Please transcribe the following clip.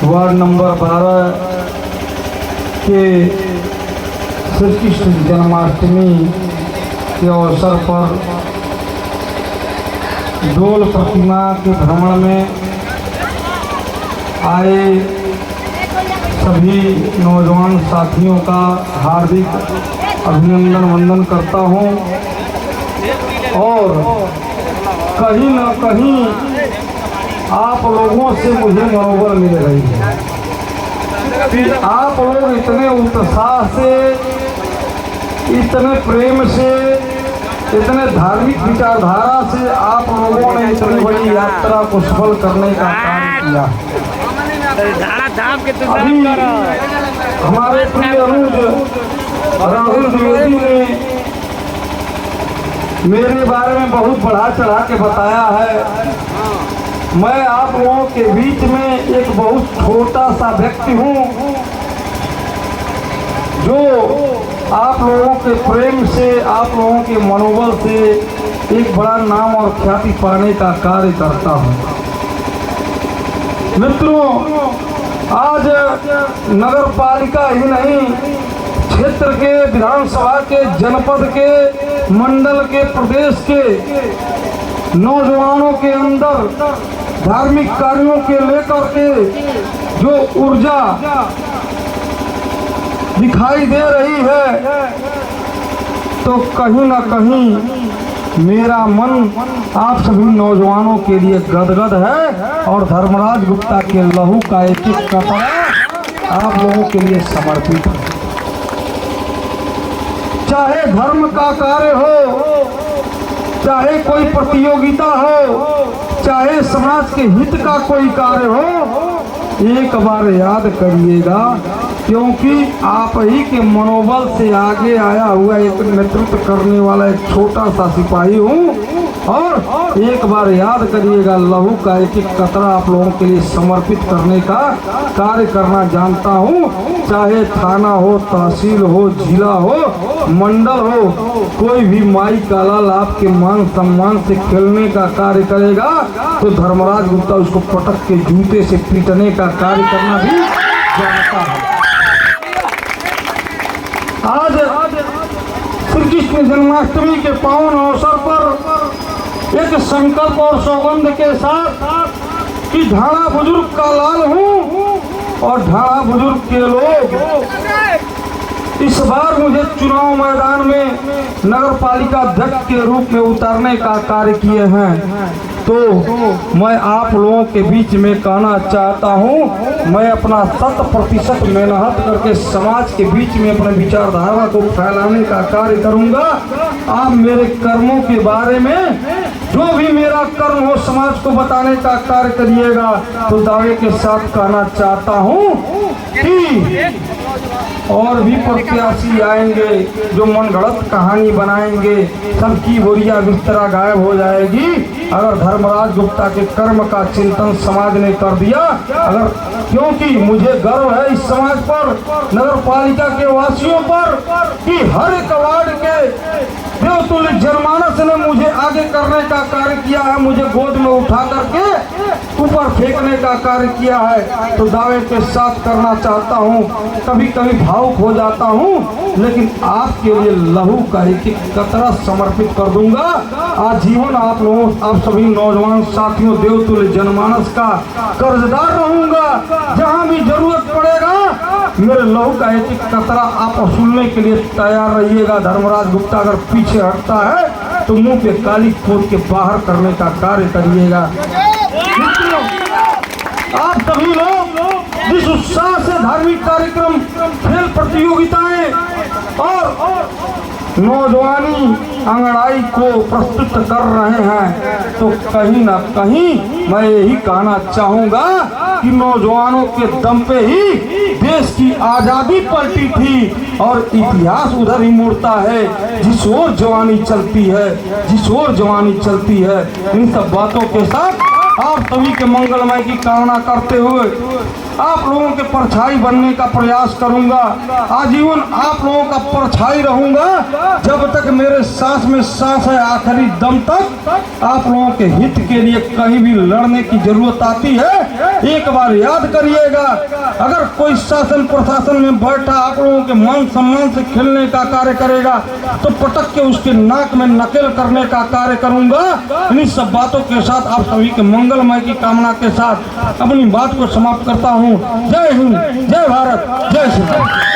Ward number 12 के श्री कृष्ण जन्माष्टमी के अवसर पर डोल प्रतिमा के भ्रमण में आए सभी नौजवान साथियों का हार्दिक अभिनंदन वंदन करता हूं और कहीं न कहीं आप लोगों से मुझे मनोबल मिल रही है। आप लोग इतने उत्साह से, इतने प्रेम से, इतने धार्मिक विचारधारा से आप लोगों ने इतनी बड़ी यात्रा को सफल करने का कार्य किया। अभी हमारे प्रिय अनुज राहुल द्विवेदी ने मेरे बारे में बहुत बढ़ा चढ़ा के बताया है। मैं आप लोगों के बीच में एक बहुत छोटा सा व्यक्ति हूँ जो आप लोगों के प्रेम से, आप लोगों के मनोबल से एक बड़ा नाम और ख्याति पाने का कार्य करता हूँ। मित्रों, आज नगर पालिका ही नहीं, क्षेत्र के, विधानसभा के, जनपद के, मंडल के, प्रदेश के नौजवानों के अंदर धार्मिक कार्यों के लेकर के जो ऊर्जा दिखाई दे रही है, तो कहीं ना कहीं मेरा मन आप सभी नौजवानों के लिए गदगद है और धर्मराज गुप्ता के लहू का एक एक कतरा आप लोगों के लिए समर्पित है। चाहे धर्म का कार्य हो, चाहे कोई प्रतियोगिता हो, चाहे समाज के हित का कोई कार्य हो, एक बार याद करिएगा, क्योंकि आप ही के मनोबल से आगे आया हुआ एक नेतृत्व करने वाला एक छोटा सा सिपाही हूँ। और एक बार याद करिएगा, लहू का एक एक कतरा आप लोगों के लिए समर्पित करने का कार्य करना जानता हूँ। चाहे थाना हो, तहसील हो, जिला हो, मंडल हो, कोई भी माई का लाल आपके मान सम्मान से खेलने का कार्य करेगा तो धर्मराज गुप्ता उसको पटक के जूते से पीटने का कार्य करना भी जानता है। आज श्री कृष्ण जन्माष्टमी के पावन अवसर पर एक संकल्प और सौगंध के साथ कि ढाणा बुजुर्ग का लाल हूँ और ढाणा बुजुर्ग के लोग इस बार मुझे चुनाव मैदान में नगर पालिका अध्यक्ष के रूप में उतारने का कार्य किए हैं, तो मैं आप लोगों के बीच में कहना चाहता हूं, मैं अपना 100% मेहनत करके समाज के बीच में अपने विचारधारा को फैलाने का कार्य करूंगा। आप मेरे कर्मों के बारे में, जो भी मेरा कर्म हो, समाज को बताने का कार्य करिएगा। तो दावे के साथ कहना चाहता हूं कि और भी प्रत्याशी आएंगे जो मनगढ़ंत कहानी बनाएंगे, सबकी बोरिया बिस्तरा गायब हो जाएगी अगर धर्मराज गुप्ता के कर्म का चिंतन समाज ने कर दिया। अगर, क्योंकि मुझे गर्व है इस समाज पर, नगर पालिका के वासियों पर, कि हर एक वार्ड के देवतुल्य जनमानस ने मुझे आगे करने का कार्य किया है, मुझे गोद में उठा करके ऊपर फेंकने का कार्य किया है। तो दावे के साथ करना चाहता हूँ, कभी कभी भावुक हो जाता हूँ, लेकिन आपके लिए लहू का एक एक कतरा समर्पित कर दूंगा। आजीवन आप लोगों, आप सभी नौजवान साथियों, देवतुल्य जनमानस का कर्जदार रहूंगा। जहाँ भी जरूरत पड़ेगा मेरे लहू का एक एक कतरा आप वसूलने के लिए तैयार रहिएगा। धर्मराज गुप्ता अगर पीछे हटता है तो मुंह पे काली खोद के बाहर करने का कार्य करिएगा। आप सभी लोग जिस उत्साह से धार्मिक कार्यक्रम, खेल प्रतियोगिताएं और नौजवानी अंगड़ाई को प्रस्तुत कर रहे हैं, तो कहीं ना कहीं मैं यही कहना चाहूंगा कि नौजवानों के दम पे ही देश की आजादी पलटी थी और इतिहास उधर ही मुड़ता है जिस ओर जवानी चलती है, जिस ओर जवानी चलती है। इन सब बातों के साथ आप सभी के मंगलमय की कामना करते हुए आप लोगों के परछाई बनने का प्रयास करूंगा। आजीवन आप लोगों का परछाई रहूंगा जब तक मेरे सांस में सांस है, आखिरी दम तक। आप लोगों के हित के लिए कहीं भी लड़ने की जरूरत आती है, एक बार याद करिएगा। अगर कोई शासन प्रशासन में बैठा आप लोगों के मान सम्मान से खेलने का कार्य करेगा तो पटक के उसके नाक में नकेल करने का कार्य करूंगा। इन्हीं सब बातों के साथ आप सभी के मंगलमय की कामना के साथ अपनी बात को समाप्त करता हूँ। जय हिंद, जय भारत, जय श्री राम।